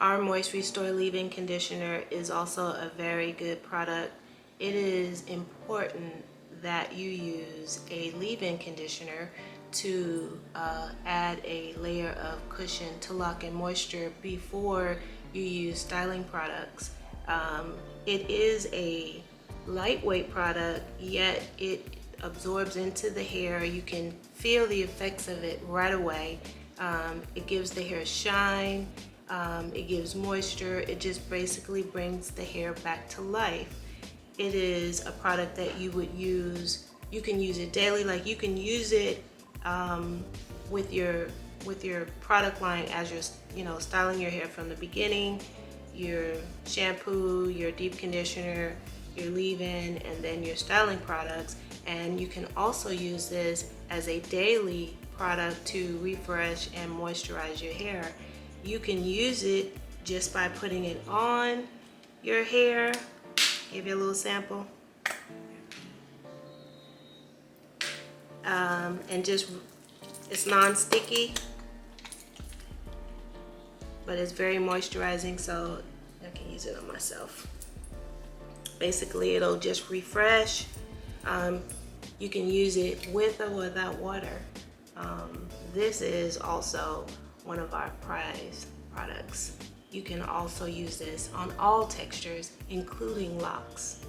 Our Moist Restore leave-in conditioner is also a very good product. It is important that you use a leave-in conditioner to add a layer of cushion to lock in moisture before you use styling products. It is a lightweight product, yet it absorbs into the hair. You can feel the effects of it right away. It gives the hair shine, it gives moisture, it just basically brings the hair back to life. It is a product that you would use, you can use it daily, like you can use it with your product line as you're styling your hair from the beginning, your shampoo, your deep conditioner, your leave-in, and then your styling products. And you can also use this as a daily product to refresh and moisturize your hair. You can use it just by putting it on your hair. Give you a little sample. And just, it's non-sticky, but it's very moisturizing, so I can use it on myself. Basically, it'll just refresh. You can use it with or without water. This is also one of our prized products. You can also use this on all textures, including locks.